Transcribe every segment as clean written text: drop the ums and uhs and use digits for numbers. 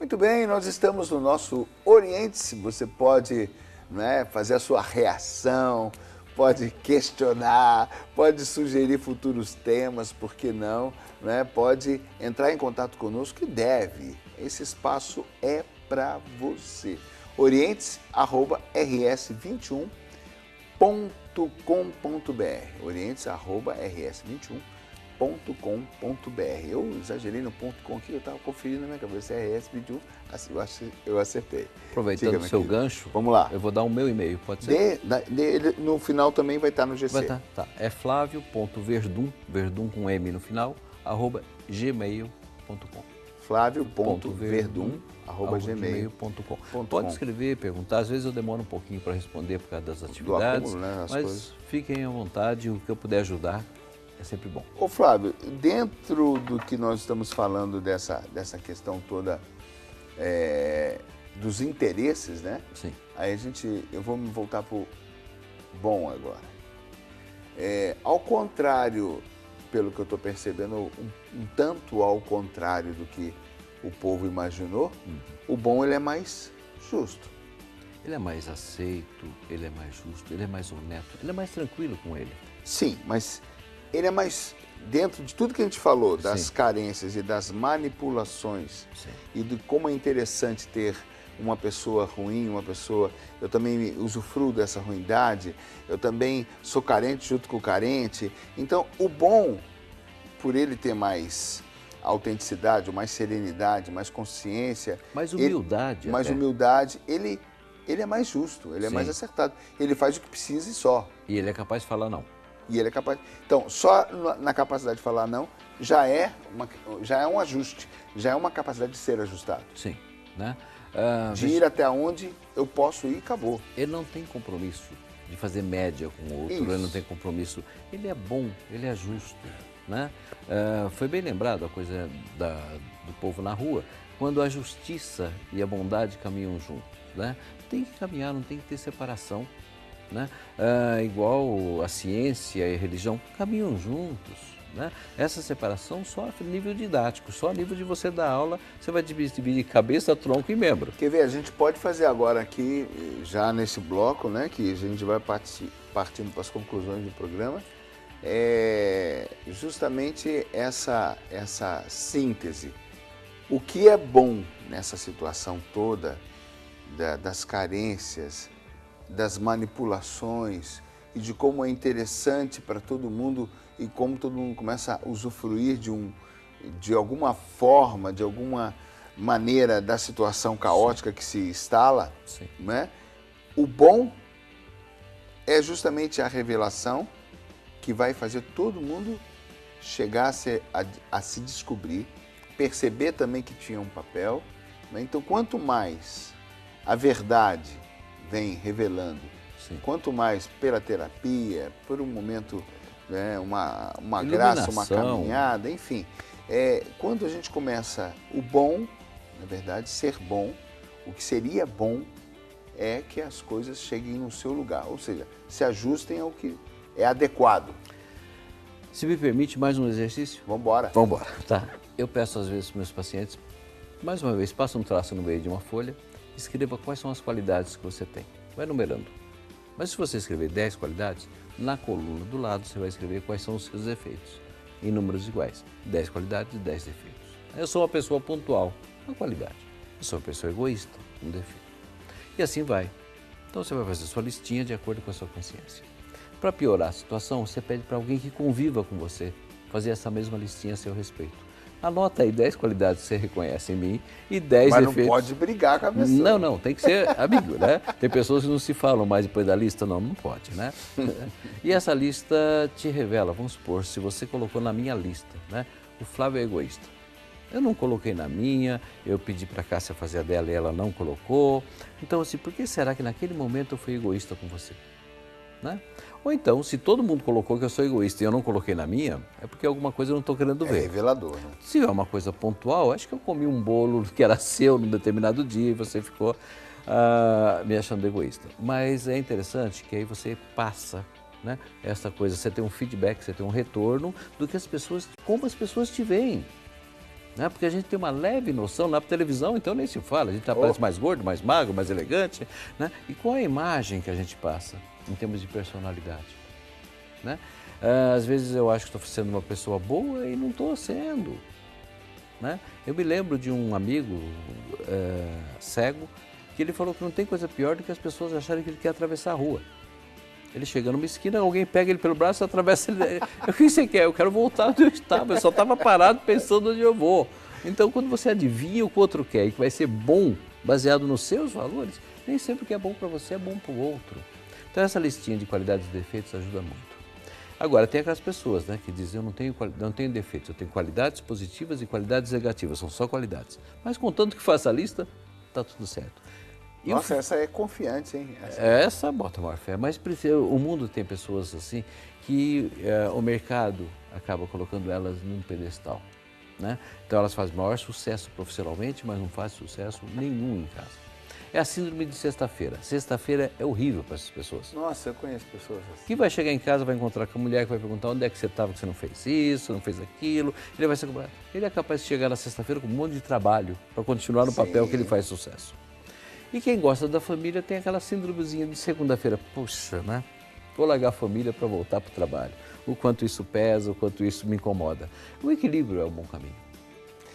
Muito bem, nós estamos no nosso Oriente-se. Você pode, né, fazer a sua reação, pode questionar, pode sugerir futuros temas, por que não? Né? Pode entrar em contato conosco, que deve. Esse espaço é para você. orientes@rs21.com.br. orientes@rs21.com.br. Eu exagerei no ponto .com aqui, eu estava conferindo na minha cabeça, RS21, eu acertei. Aproveitando o seu gancho, vamos lá. Eu vou dar o meu e-mail, pode ser? No final também vai estar no GC. Vai estar, tá. É flávio.verdun, verdun com M no final, @gmail.com. flávio.verdun@gmail.com. Pode escrever, perguntar, às vezes eu demoro um pouquinho para responder por causa das atividades, acúmulo, né, mas coisas. Fiquem à vontade, o que eu puder ajudar é sempre bom. Ô Flávio, dentro do que nós estamos falando dessa questão toda dos interesses, né? Sim. Aí eu vou me voltar para o bom agora. Ao contrário, pelo que eu estou percebendo, um tanto ao contrário do que o povo imaginou, o bom ele é mais justo. Ele é mais aceito, ele é mais justo, ele é mais honesto, ele é mais tranquilo com ele. Sim, mas ele é mais, dentro de tudo que a gente falou, das carências e das manipulações, e de como é interessante ter uma pessoa ruim, eu também usufruo dessa ruindade, eu também sou carente junto com o carente. Então, o bom, por ele ter mais autenticidade, mais serenidade, mais consciência... Mais humildade. Mais humildade, ele é mais justo, ele é mais acertado. Ele faz o que precisa e só. E ele é capaz de falar não. E ele é capaz... Então, só na capacidade de falar não, já é um ajuste, já é uma capacidade de ser ajustado. Sim, né? De ir até onde eu posso ir e acabou. Ele não tem compromisso de fazer média com o outro, ele não tem compromisso. Ele é bom, ele é justo, né? Foi bem lembrado a coisa do povo na rua, quando a justiça e a bondade caminham juntos, né? Tem que caminhar, não tem que ter separação, né? Igual a ciência e a religião caminham juntos. Né? Essa separação só a nível didático, só a nível de você dar aula, você vai dividir cabeça, tronco e membro. Quer ver, a gente pode fazer agora aqui, já nesse bloco, né, que a gente vai partindo para as conclusões do programa, justamente essa síntese. O que é bom nessa situação toda, das carências, das manipulações e de como é interessante para todo mundo e como todo mundo começa a usufruir de alguma forma, de alguma maneira da situação caótica que se instala, né? O bom é justamente a revelação que vai fazer todo mundo chegar a se descobrir, perceber também que tinha um papel, né? Então, quanto mais a verdade vem revelando, quanto mais pela terapia, por um momento, né, uma graça, uma caminhada, enfim. Quando a gente começa o bom, na verdade, ser bom, o que seria bom é que as coisas cheguem no seu lugar, ou seja, se ajustem ao que é adequado. Se me permite mais um exercício? Vamos embora. Vamos embora. Tá. Eu peço às vezes para meus pacientes, mais uma vez, passa um traço no meio de uma folha, escreva quais são as qualidades que você tem. Vai numerando. Mas se você escrever 10 qualidades, na coluna do lado você vai escrever quais são os seus defeitos, em números iguais. 10 qualidades e 10 defeitos. Eu sou uma pessoa pontual, uma qualidade. Eu sou uma pessoa egoísta, um defeito. E assim vai. Então você vai fazer sua listinha de acordo com a sua consciência. Para piorar a situação, você pede para alguém que conviva com você fazer essa mesma listinha a seu respeito. Anota aí 10 qualidades que você reconhece em mim e 10 defeitos. Mas não pode brigar com a pessoa. Não, tem que ser amigo, né? Tem pessoas que não se falam mais depois da lista, não pode, né? E essa lista te revela, vamos supor, se você colocou na minha lista, né? O Flávio é egoísta. Eu não coloquei na minha, eu pedi para a Cássia fazer a dela e ela não colocou. Então, assim, por que será que naquele momento eu fui egoísta com você? Né? Ou então, se todo mundo colocou que eu sou egoísta e eu não coloquei na minha, é porque alguma coisa eu não estou querendo ver. É revelador, né? Se é uma coisa pontual, acho que eu comi um bolo que era seu num determinado dia e você ficou me achando egoísta. Mas é interessante que aí você passa, né, essa coisa, você tem um feedback, você tem um retorno do que as pessoas, como as pessoas te veem. Né? Porque a gente tem uma leve noção, na televisão então nem se fala, a gente aparece mais gordo, mais magro, mais elegante. Né? E qual é a imagem que a gente passa em termos de personalidade? Né? Às vezes eu acho que estou sendo uma pessoa boa e não estou sendo. Né? Eu me lembro de um amigo cego que ele falou que não tem coisa pior do que as pessoas acharem que ele quer atravessar a rua. Ele chega numa esquina, alguém pega ele pelo braço e atravessa ele. O que você quer? Eu quero voltar onde eu estava. Eu só estava parado pensando onde eu vou. Então, quando você adivinha o que o outro quer e que vai ser bom, baseado nos seus valores, nem sempre o que é bom para você é bom para o outro. Então, essa listinha de qualidades e defeitos ajuda muito. Agora, tem aquelas pessoas, né, que dizem, eu não tenho defeitos, eu tenho qualidades positivas e qualidades negativas, são só qualidades. Mas, contanto que faça a lista, está tudo certo. Nossa, essa é confiante, hein? Essa bota maior fé, mas o mundo tem pessoas assim que o mercado acaba colocando elas num pedestal, né? Então elas fazem maior sucesso profissionalmente, mas não fazem sucesso nenhum em casa. É a síndrome de sexta-feira. Sexta-feira é horrível para essas pessoas. Nossa, eu conheço pessoas assim. Que vai chegar em casa, vai encontrar com a mulher que vai perguntar onde é que você estava, que você não fez isso, não fez aquilo. Ele vai ser cobrado. Ele é capaz de chegar na sexta-feira com um monte de trabalho para continuar no papel que ele faz sucesso. E quem gosta da família tem aquela síndromezinha de segunda-feira. Puxa, né? Vou largar a família para voltar para o trabalho. O quanto isso pesa, o quanto isso me incomoda. O equilíbrio é o bom caminho.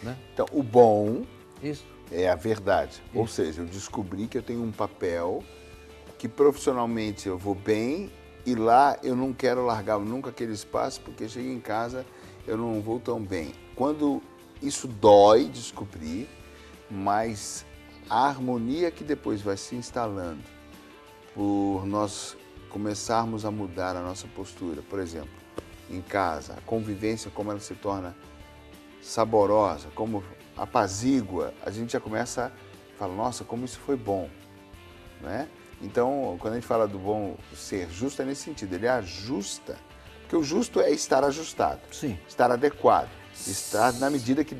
Né? Então, o bom isso. é a verdade. Isso. Ou seja, eu descobri que eu tenho um papel que profissionalmente eu vou bem e lá eu não quero largar nunca aquele espaço porque chego em casa eu não vou tão bem. Quando isso dói descobrir, mas a harmonia que depois vai se instalando por nós começarmos a mudar a nossa postura, por exemplo, em casa, a convivência, como ela se torna saborosa, como apazigua, a gente já começa a falar, nossa, como isso foi bom, né? Então, quando a gente fala do bom ser justo, é nesse sentido, ele ajusta, porque o justo é estar ajustado, sim, estar adequado, estar na medida que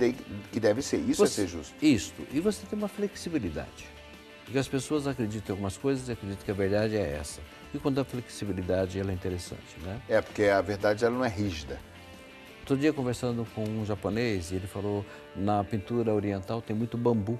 deve ser, isso é ser justo. Isso, e você tem uma flexibilidade, porque as pessoas acreditam em algumas coisas e acreditam que a verdade é essa, e quando a flexibilidade ela é interessante, né? É, porque a verdade ela não é rígida. Outro dia conversando com um japonês, ele falou, na pintura oriental tem muito bambu,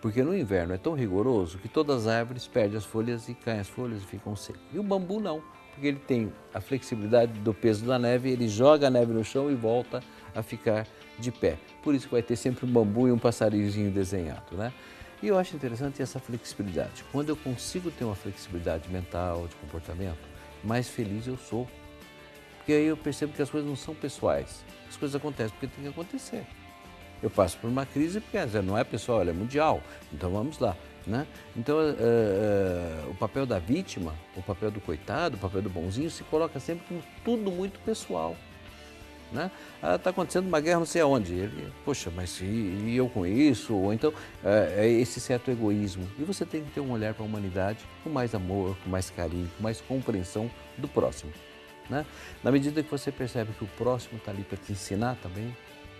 porque no inverno é tão rigoroso que todas as árvores perdem as folhas e caem as folhas e ficam secas. E o bambu não, porque ele tem a flexibilidade do peso da neve, ele joga a neve no chão e volta a ficar de pé. Por isso que vai ter sempre um bambu e um passarinhozinho desenhado, né? E eu acho interessante essa flexibilidade. Quando eu consigo ter uma flexibilidade mental, de comportamento, mais feliz eu sou. Porque aí eu percebo que as coisas não são pessoais. As coisas acontecem porque tem que acontecer. Eu passo por uma crise porque não é pessoal, ela é mundial. Então vamos lá, né? Então o papel da vítima, o papel do coitado, o papel do bonzinho se coloca sempre como tudo muito pessoal. Né? Está acontecendo uma guerra não sei aonde. Ele, poxa, mas e eu com isso? Ou então é esse certo egoísmo. E você tem que ter um olhar para a humanidade com mais amor, com mais carinho, com mais compreensão do próximo. Né? Na medida que você percebe que o próximo está ali para te ensinar também,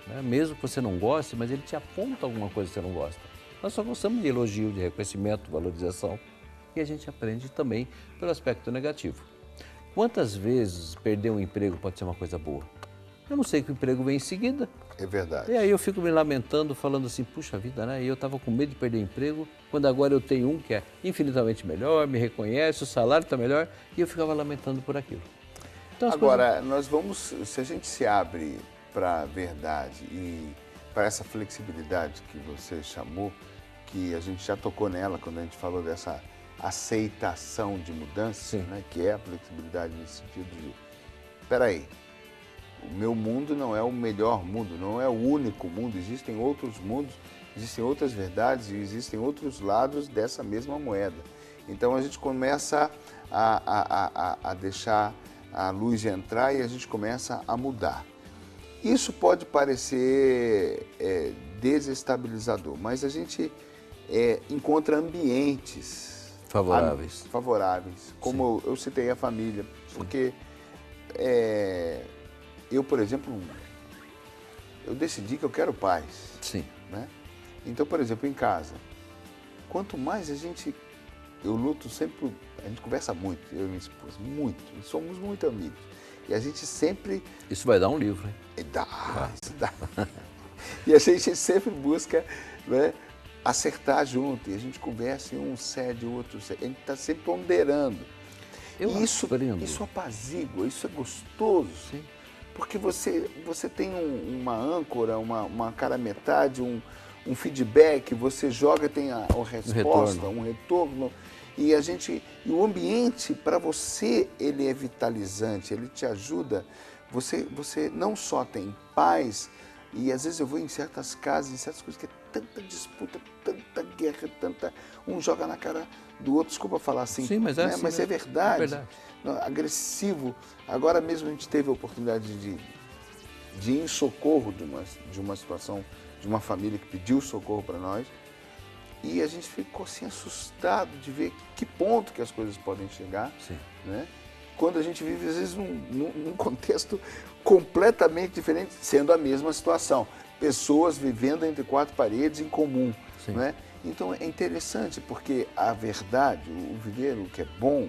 né? Mesmo que você não goste, mas ele te aponta alguma coisa que você não gosta. Nós só gostamos de elogio, de reconhecimento, valorização. E a gente aprende também pelo aspecto negativo. Quantas vezes perder um emprego pode ser uma coisa boa? Eu não sei que o emprego vem em seguida. É verdade. E aí eu fico me lamentando, falando assim, puxa vida, né? E eu estava com medo de perder emprego, quando agora eu tenho um que é infinitamente melhor, me reconhece, o salário está melhor, e eu ficava lamentando por aquilo. Então, agora, nós vamos, se a gente se abre para a verdade e para essa flexibilidade que você chamou, que a gente já tocou nela quando a gente falou dessa aceitação de mudança, né? Que é a flexibilidade nesse sentido de, peraí, o meu mundo não é o melhor mundo, não é o único mundo, existem outros mundos, existem outras verdades e existem outros lados dessa mesma moeda. Então a gente começa a deixar a luz entrar e a gente começa a mudar. Isso pode parecer desestabilizador, mas a gente encontra ambientes favoráveis, como eu citei a família, porque eu, por exemplo, eu decidi que eu quero paz. Sim. Né? Então, por exemplo, em casa, quanto mais eu luto sempre, a gente conversa muito, eu e minha esposa, muito, somos muito amigos. E a gente sempre... Isso vai dar um livro, hein? Isso dá. E a gente sempre busca, né, acertar junto. E a gente conversa e um cede, o outro cede. A gente está sempre ponderando. E isso apazigua, isso é gostoso. Sim. Porque você tem uma âncora, uma cara metade, um feedback, você joga, tem a resposta, um retorno. E o ambiente, para você, ele é vitalizante, ele te ajuda. Você não só tem paz, e às vezes eu vou em certas casas, em certas coisas, que é tanta disputa, tanta guerra, um joga na cara do outro, desculpa falar assim. Sim, mas é, né? assim, mas é verdade. É verdade. Agressivo. Agora mesmo a gente teve a oportunidade de ir em socorro de uma situação, de uma família que pediu socorro para nós, e a gente ficou assim assustado de ver que ponto que as coisas podem chegar. Sim. Né? Quando a gente vive, às vezes, num contexto completamente diferente, sendo a mesma situação. Pessoas vivendo entre quatro paredes em comum. Né? Então é interessante, porque a verdade, o viver o que é bom,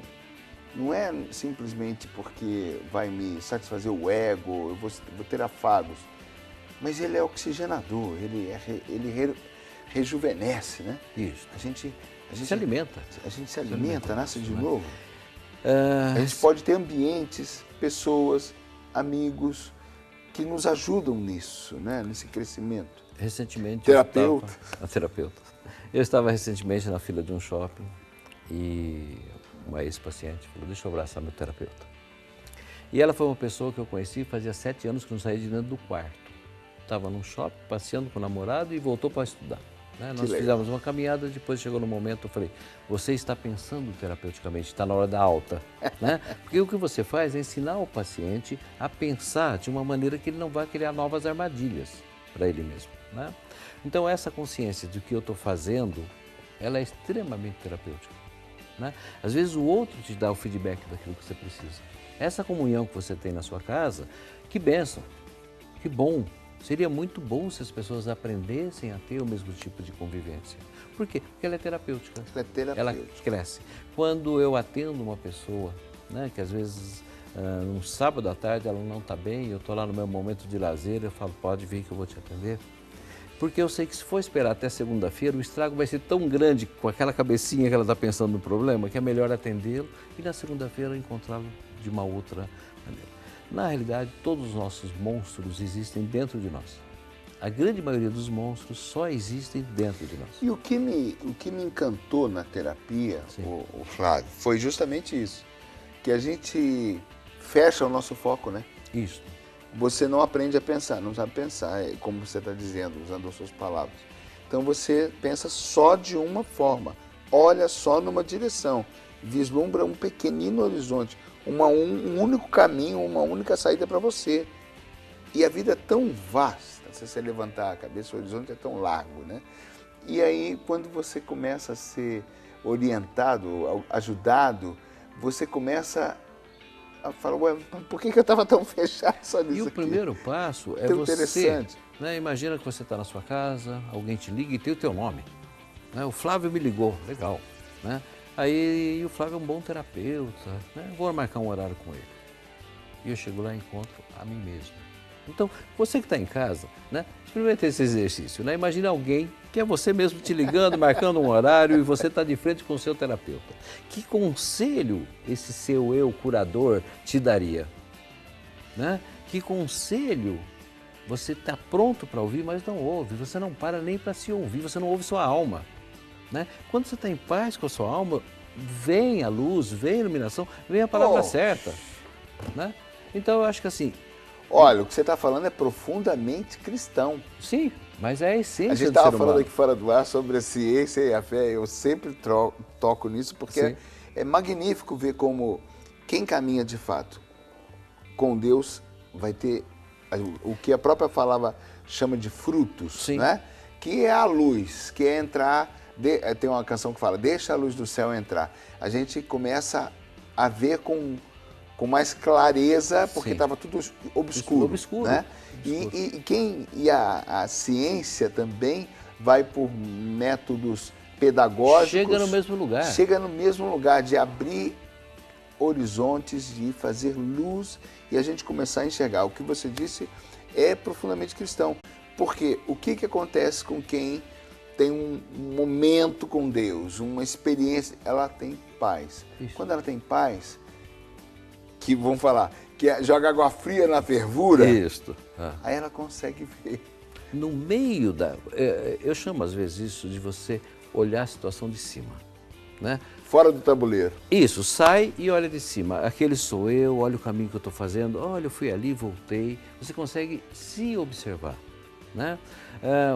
não é simplesmente porque vai me satisfazer o ego, eu vou ter afagos, mas ele é oxigenador, ele rejuvenesce, né? Isso. A gente se alimenta. A gente se alimenta, nasce de novo. A gente pode ter ambientes, pessoas, amigos que nos ajudam nisso, né? Nesse crescimento. Recentemente... Terapeuta. Eu estava recentemente na fila de um shopping e uma ex-paciente falou, deixa eu abraçar meu terapeuta. E ela foi uma pessoa que eu conheci fazia 7 anos que não saía de dentro do quarto. Estava num shopping, passeando com o namorado e voltou para estudar. Né? Nós fizemos uma caminhada, depois chegou no momento, eu falei, você está pensando terapeuticamente, está na hora da alta. Né? Porque o que você faz é ensinar o paciente a pensar de uma maneira que ele não vai criar novas armadilhas para ele mesmo. Né? Então essa consciência de que eu estou fazendo, ela é extremamente terapêutica. Né? Às vezes o outro te dá o feedback daquilo que você precisa. Essa comunhão que você tem na sua casa, que bênção, que bom. Seria muito bom se as pessoas aprendessem a ter o mesmo tipo de convivência. Por quê? Porque ela é terapêutica. Ela cresce. Quando eu atendo uma pessoa, né, que às vezes num sábado à tarde ela não está bem, eu estou lá no meu momento de lazer, eu falo, pode vir que eu vou te atender. Porque eu sei que se for esperar até segunda-feira, o estrago vai ser tão grande com aquela cabecinha que ela está pensando no problema, que é melhor atendê-lo e na segunda-feira encontrá-lo de uma outra maneira. Na realidade, todos os nossos monstros existem dentro de nós. A grande maioria dos monstros só existem dentro de nós. E o que me encantou na terapia, o Flávio, foi justamente isso. Que a gente fecha o nosso foco, né? Isso. Você não aprende a pensar, não sabe pensar, como você está dizendo, usando as suas palavras. Então você pensa só de uma forma, olha só numa direção, vislumbra um pequenino horizonte, um único caminho, uma única saída para você. E a vida é tão vasta, se você levantar a cabeça, o horizonte é tão largo, né? E aí, quando você começa a ser orientado, ajudado, você começa a falar, ué, por que eu estava tão fechado só nisso aqui? E o primeiro passo é você, né? Imagina que você está na sua casa, alguém te liga e tem o teu nome. Né? O Flávio me ligou, legal. Né? Aí o Flávio é um bom terapeuta, né? Vou marcar um horário com ele. E eu chego lá e encontro a mim mesmo. Então, você que está em casa, né? Experimente esse exercício. Né? Imagina alguém que é você mesmo te ligando, marcando um horário e você está de frente com o seu terapeuta. Que conselho esse seu eu curador te daria? Né? Que conselho você está pronto para ouvir, mas não ouve. Você não para nem para se ouvir, você não ouve sua alma. Né? Quando você está em paz com a sua alma, vem a luz, vem a iluminação, vem a palavra certa. Né? Então eu acho que assim... Olha, o que você está falando é profundamente cristão. Sim, mas é a essência do ser humano. A gente estava falando aqui fora do ar sobre a ciência e a fé, eu sempre toco nisso porque é magnífico ver como quem caminha de fato com Deus vai ter o que a própria palavra chama de frutos, né? Que é a luz, que é entrar... Tem uma canção que fala, deixa a luz do céu entrar. A gente começa a ver com mais clareza, porque estava tudo obscuro. Né? E a ciência também vai por métodos pedagógicos. Chega no mesmo lugar. Chega no mesmo lugar, de abrir horizontes, de fazer luz e a gente começar a enxergar. O que você disse é profundamente cristão. Porque o que acontece com quem tem um momento com Deus, uma experiência, ela tem paz. Isso. Quando ela tem paz, que vão falar, que joga água fria na fervura, Isso. aí ela consegue ver. No meio da... Eu chamo às vezes isso de você olhar a situação de cima, né? Fora do tabuleiro. Isso, sai e olha de cima. Aquele sou eu, olha o caminho que eu estou fazendo, olha, eu fui ali, voltei. Você consegue se observar, né?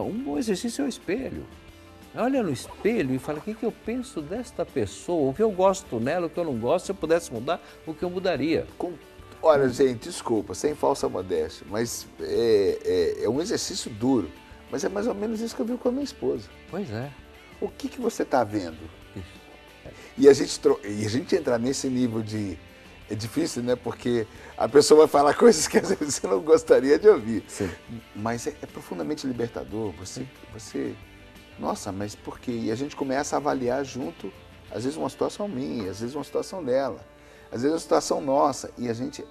Um bom exercício é o espelho. Olha no espelho e fala, o que eu penso desta pessoa, o que eu gosto nela, o que eu não gosto, se eu pudesse mudar, o que eu mudaria. Olha, gente, desculpa, sem falsa modéstia, mas é um exercício duro. Mas é mais ou menos isso que eu vi com a minha esposa. Pois é. O que você está vendo? Isso. E a gente entrar nesse nível de... É difícil, né? Porque a pessoa vai falar coisas que às vezes você não gostaria de ouvir. Sim. Mas é profundamente libertador. Nossa, mas por quê? E a gente começa a avaliar junto, às vezes uma situação minha, às vezes uma situação dela, às vezes uma situação nossa. E a gente...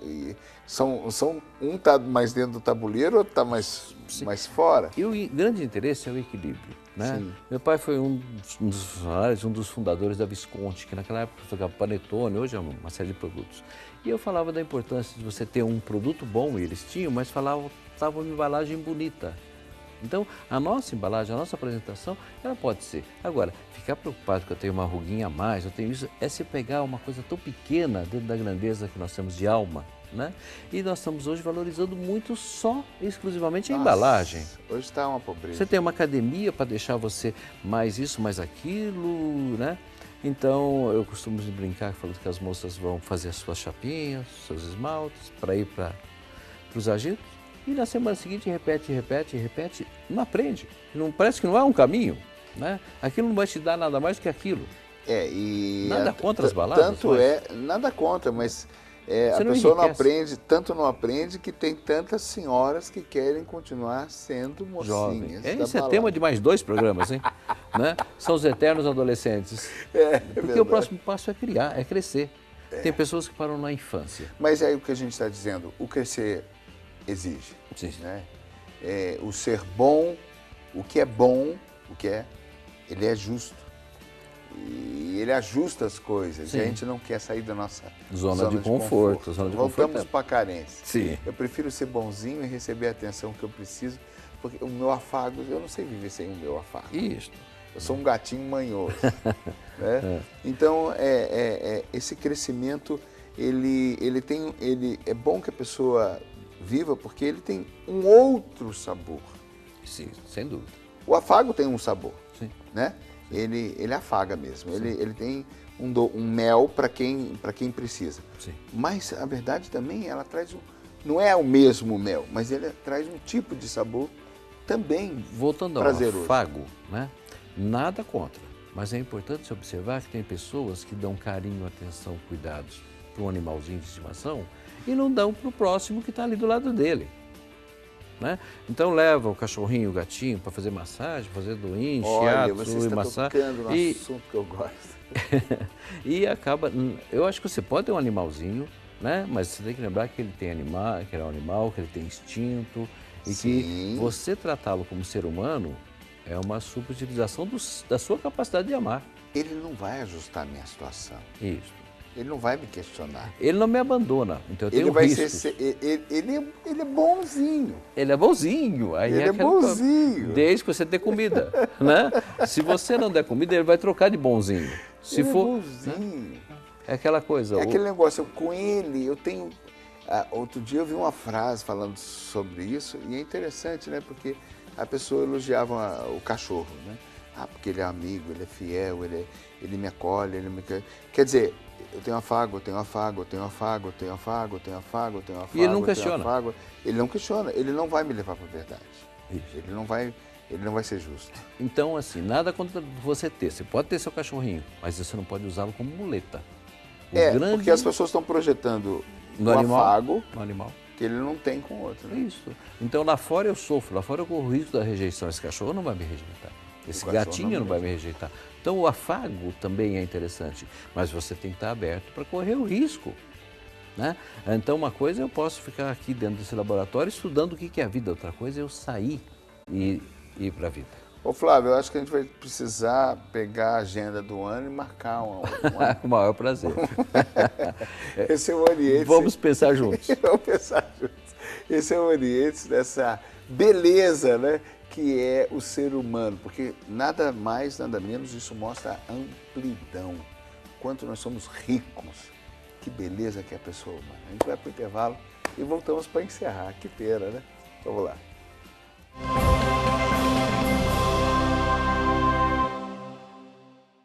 um está mais dentro do tabuleiro, outro está mais fora. E o grande interesse é o equilíbrio, né? Sim. Meu pai foi um dos fundadores da Visconti, que naquela época tocava Panetone, hoje é uma série de produtos. E eu falava da importância de você ter um produto bom, e eles tinham, mas falava uma embalagem bonita. Então, a nossa embalagem, a nossa apresentação, ela pode ser. Agora, ficar preocupado que eu tenho uma ruguinha a mais, eu tenho isso, é se pegar uma coisa tão pequena dentro da grandeza que nós temos de alma, né? E nós estamos hoje valorizando muito exclusivamente a embalagem. Hoje está uma pobreza. Você tem uma academia para deixar você mais isso, mais aquilo, né? Então, eu costumo brincar falando que as moças vão fazer as suas chapinhas, seus esmaltes, para ir para os agitos. E na semana seguinte repete, não aprende. Parece que não é um caminho, né? Aquilo não vai te dar nada mais do que aquilo. Nada contra as baladas. Nada contra, mas a não pessoa enriquece. não aprende que tem tantas senhoras que querem continuar sendo mocinhas. Esse é tema de mais 2 programas, hein? Né? São os eternos adolescentes. Porque verdade. o próximo passo é criar, é crescer. Tem pessoas que param na infância. Mas é o que a gente está dizendo, o crescer exige. Sim. Né? O ser bom, o que é bom, ele é justo. E ele ajusta as coisas. Sim. E a gente não quer sair da nossa zona de conforto. Voltamos para a carência. Sim. Eu prefiro ser bonzinho e receber a atenção que eu preciso, porque o meu afago, eu não sei viver sem o meu afago. Isso. Eu sou um gatinho manhoso. Né? Então, esse crescimento, ele é bom que a pessoa viva, porque ele tem um outro sabor. Sim, sem dúvida. O afago tem um sabor. Sim. Né? Ele afaga mesmo. Ele tem um mel para quem precisa. Sim. Mas a verdade também, ela traz não é o mesmo mel, mas ele traz um tipo de sabor também voltando ao prazeroso. afago, né? Nada contra, mas é importante se observar que tem pessoas que dão carinho, atenção, cuidados para um animalzinho de estimação e não dão para o próximo que está ali do lado dele. Né? Então leva o cachorrinho, o gatinho para fazer massagem, fazer doinho, Olha, você shiatsu e está massagem. tocando no assunto que eu gosto. E acaba, eu acho que você pode ter um animalzinho, né? Mas você tem que lembrar que ele tem animal, que ele é um animal, que ele tem instinto e Sim. que você tratá-lo como ser humano é uma subutilização da sua capacidade de amar. Ele não vai ajustar a minha situação. Isso. Ele não vai me questionar. Ele não me abandona, então eu tenho Ele vai riscos. ele é bonzinho. Ele é bonzinho. Aí Ele é aquela- bonzinho. Desde que você dê comida, né? Se você não der comida, ele vai trocar de bonzinho. Se Ele é for, bonzinho. é aquela coisa. É aquele negócio, com ele, eu tenho... outro dia eu vi uma frase falando sobre isso, e é interessante, né? Porque a pessoa elogiava o cachorro, né? Porque ele é amigo, ele é fiel, ele me acolhe, ele me... Quer dizer, eu tenho afago, eu tenho afago, eu tenho afago, eu tenho afago, eu tenho afago, eu tenho afago. E ele não eu tenho questiona. afago. Ele não questiona, ele não vai me levar para a verdade. Isso. Ele não vai ser justo. Então, assim, nada contra você ter. Você pode ter seu cachorrinho, mas você não pode usá-lo como muleta. Porque as pessoas estão projetando no o animal, afago no animal. que ele não tem com o outro. Né? Isso. Então, lá fora eu sofro, lá fora eu corro o risco da rejeição. Esse cachorro não vai me rejeitar. Esse gatinho não vai me rejeitar. Então, o afago também é interessante, mas você tem que estar aberto para correr o risco. Né? Então, uma coisa eu posso ficar aqui dentro desse laboratório estudando o que é a vida, outra coisa é eu sair e ir para a vida. Ô Flávio, eu acho que a gente vai precisar pegar a agenda do ano e marcar Com o maior prazer. Esse é o Oriente. Vamos pensar juntos. Vamos pensar juntos. Esse é o Oriente dessa beleza, né, que é o ser humano, porque nada mais, nada menos, isso mostra a amplidão, quanto nós somos ricos, que beleza que é a pessoa humana. A gente vai para o intervalo e voltamos para encerrar. Que pena, né? Vamos lá.